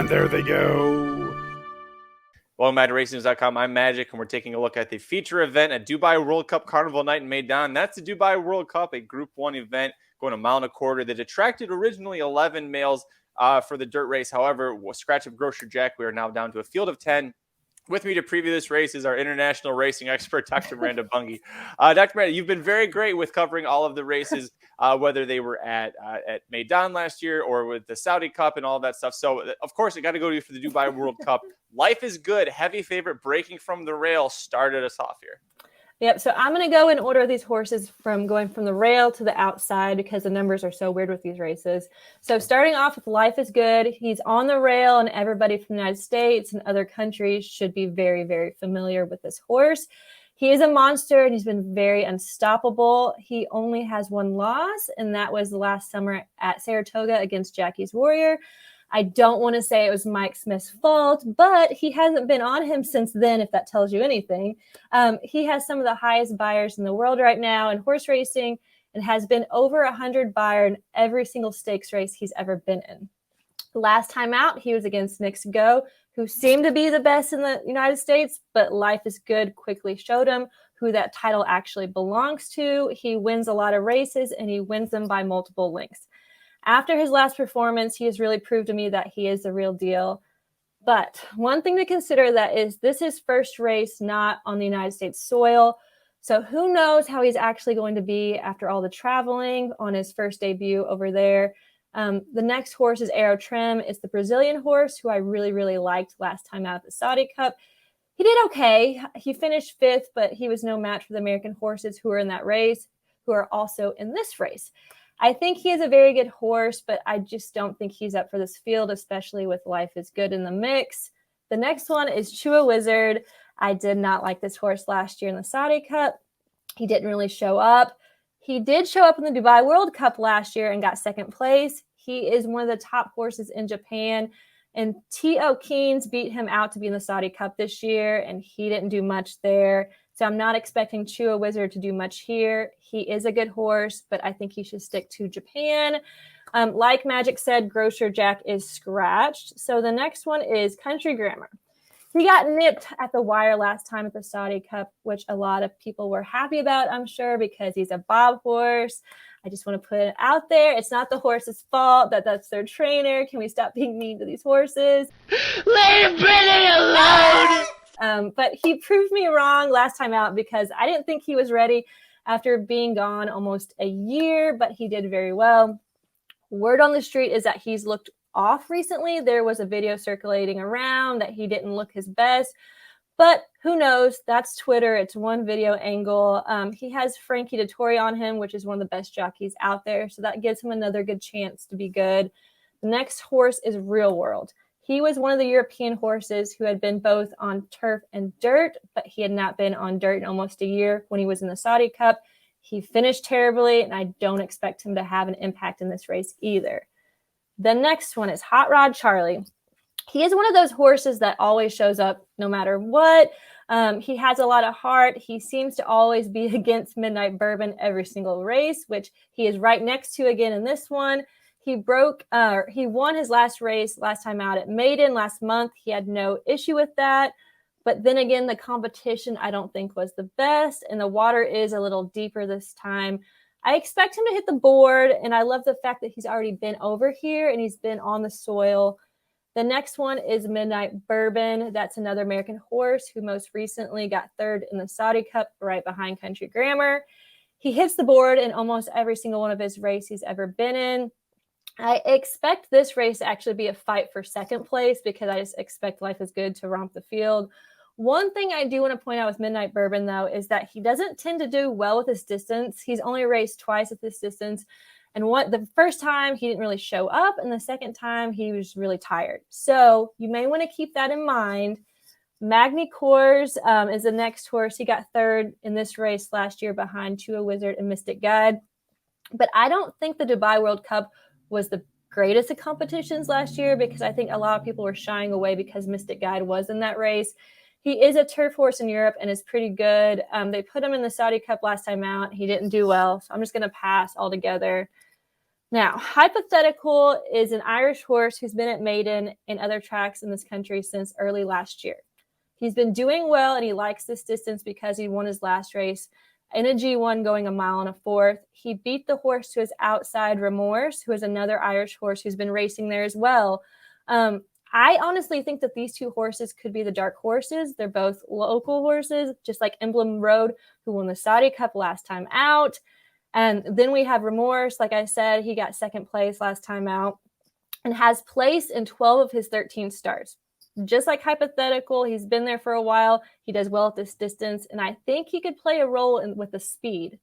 And there they go. Welcome back to RacingNews.com. I'm Magic, and we're taking a look at the feature event at Dubai World Cup Carnival Night in Meydan. That's the Dubai World Cup, a Group 1 event going a mile and a quarter that attracted originally 11 males for the dirt race. However, scratch of Grocer Jack, we are now down to a field of 10. With me to preview this race is our international racing expert, Dr. Miranda Bunge. Dr. Miranda, you've been very great with covering all of the races, whether they were at Meydan last year or with the Saudi Cup and all that stuff. So, of course, I got to go to you for the Dubai World Cup. Life is Good, heavy favorite, breaking from the rail, started us off here. Yep, so I'm going to go in order of these horses from going from the rail to the outside because the numbers are so weird with these races. So starting off with Life is Good, he's on the rail, and everybody from the United States and other countries should be very, very familiar with this horse. He is a monster, and he's been very unstoppable. He only has one loss, and that was the last summer at Saratoga against Jackie's Warrior. I don't want to say it was Mike Smith's fault, but he hasn't been on him since then, if that tells you anything. He has some of the highest buyers in the world right now in horse racing and has been over 100 buyer in every single stakes race he's ever been in. Last time out, he was against Nix Go, who seemed to be the best in the United States, but Life is Good quickly showed him who that title actually belongs to. He wins a lot of races, and he wins them by multiple lengths. After his last performance, he has really proved to me that he is the real deal. But one thing to consider that is this is his first race not on the United States soil. So who knows how he's actually going to be after all the traveling on his first debut over there. The next horse is Aero Trim. It's the Brazilian horse who I really, really liked last time out at the Saudi Cup. He did okay. He finished 5th, but he was no match for the American horses who are in that race, who are also in this race. I think he is a very good horse, but I just don't think he's up for this field, especially with Life is Good in the mix. The next one is Chua Wizard. I did not like this horse last year in the Saudi Cup. He didn't really show up. He did show up in the Dubai World Cup last year and got 2nd place. He is one of the top horses in Japan, and T.O. Keynes beat him out to be in the Saudi Cup this year, and he didn't do much there. So I'm not expecting Chua Wizard to do much here. He is a good horse, but I think he should stick to Japan. Like Magic said, Grocer Jack is scratched. So the next one is Country Grammar. He got nipped at the wire last time at the Saudi Cup, which a lot of people were happy about, I'm sure, because he's a bob horse. I just want to put it out there. It's not the horse's fault that's their trainer. Can we stop being mean to these horses? Leave Brittany alone! But he proved me wrong last time out because I didn't think he was ready after being gone almost a year, but he did very well. Word on the street is that he's looked off recently. There was a video circulating around that he didn't look his best, but who knows? That's Twitter. It's one video angle. He has Frankie Dettori on him, which is one of the best jockeys out there. So that gives him another good chance to be good. The next horse is Real World. He was one of the European horses who had been both on turf and dirt, but he had not been on dirt in almost a year when he was in the Saudi Cup. He finished terribly, and I don't expect him to have an impact in this race either. The next one is Hot Rod Charlie. He is one of those horses that always shows up no matter what. He has a lot of heart. He seems to always be against Midnight Bourbon every single race, which he is right next to again in this one. He won his last race last time out at Meydan last month. He had no issue with that. But then again, the competition I don't think was the best, and the water is a little deeper this time. I expect him to hit the board, and I love the fact that he's already been over here and he's been on the soil. The next one is Midnight Bourbon. That's another American horse who most recently got 3rd in the Saudi Cup right behind Country Grammar. He hits the board in almost every single one of his races he's ever been in. I expect this race to actually be a fight for 2nd place because I just expect Life is Good to romp the field. One thing I do want to point out with Midnight Bourbon, though, is that he doesn't tend to do well with his distance. He's only raced twice at this distance. And the first time he didn't really show up, and the second time he was really tired. So you may want to keep that in mind. Magny Cours is the next horse. He got 3rd in this race last year behind Chua Wizard and Mystic Guide. But I don't think the Dubai World Cup was the greatest of competitions last year because I think a lot of people were shying away because Mystic Guide was in that race. He is a turf horse in Europe and is pretty good. They put him in the Saudi Cup last time out. He didn't do well, so I'm just going to pass altogether. Now, Hypothetical is an Irish horse who's been at Meydan and other tracks in this country since early last year. He's been doing well, and he likes this distance because he won his last race in a G1 going 1 mile and a fourth. He beat the horse to his outside, Remorse, who is another Irish horse who's been racing there as well. I honestly think that these two horses could be the dark horses. They're both local horses, just like Emblem Road, who won the Saudi Cup last time out. And then we have Remorse. Like I said, he got second place last time out and has placed in 12 of his 13 starts. Just like Hypothetical, he's been there for a while. He does well at this distance, and I think he could play a role with the speed.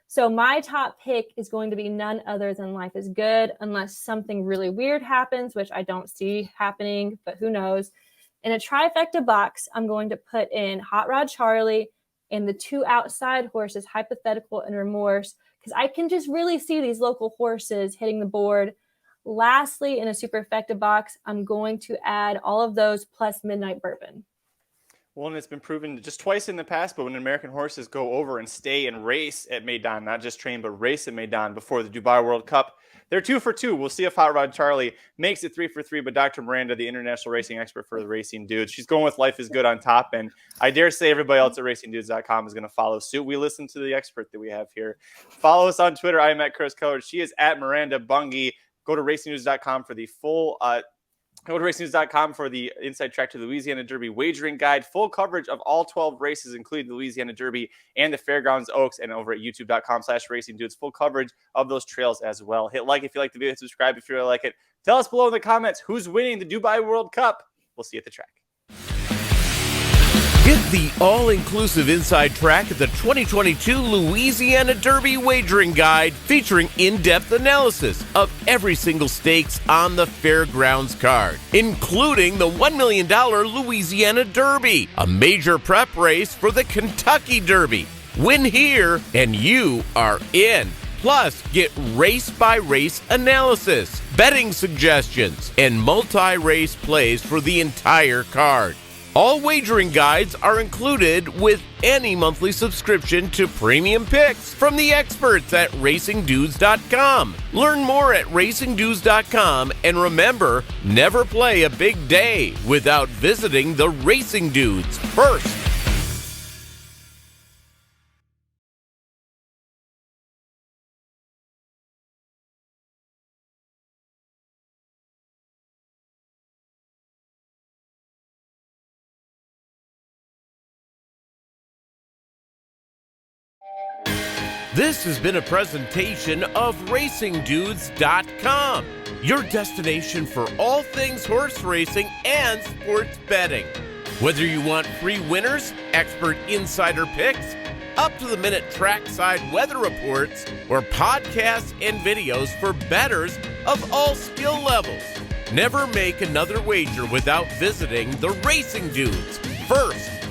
So my top pick is going to be none other than Life is Good, unless something really weird happens, which I don't see happening, but who knows. In a trifecta box, I'm going to put in Hot Rod Charlie and the two outside horses, Hypothetical and Remorse, because I can just really see these local horses hitting the board. Lastly, in a superfecta box, I'm going to add all of those plus Midnight Bourbon. Well, and it's been proven just twice in the past, but when American horses go over and stay and race at Meydan, not just train, but race at Meydan before the Dubai World Cup, they're 2 for 2. We'll see if Hot Rod Charlie makes it 3 for 3, but Dr. Miranda, the international racing expert for the Racing Dudes, she's going with Life is Good on top, and I dare say everybody else at racingdudes.com is going to follow suit. We listen to the expert that we have here. Follow us on Twitter. I am at Chris Kalleward. She is at Miranda Bunge. Go to racingdudes.com for the full Go to racingnews.com for the inside track to the Louisiana Derby wagering guide. Full coverage of all 12 races, including the Louisiana Derby and the Fairgrounds Oaks, and over at youtube.com/racingdudes. Full coverage of those trails as well. Hit like if you like the video, subscribe if you really like it. Tell us below in the comments who's winning the Dubai World Cup. We'll see you at the track. Get the all-inclusive inside track at the 2022 Louisiana Derby Wagering Guide, featuring in-depth analysis of every single stakes on the Fairgrounds card, including the $1 million Louisiana Derby, a major prep race for the Kentucky Derby. Win here, and you are in. Plus, get race-by-race analysis, betting suggestions, and multi-race plays for the entire card. All wagering guides are included with any monthly subscription to premium picks from the experts at racingdudes.com. Learn more at racingdudes.com, and remember, never play a big day without visiting the Racing Dudes first. This has been a presentation of racingdudes.com, your destination for all things horse racing and sports betting. Whether you want free winners, expert insider picks, up-to-the-minute trackside weather reports, or podcasts and videos for bettors of all skill levels, never make another wager without visiting the Racing Dudes first.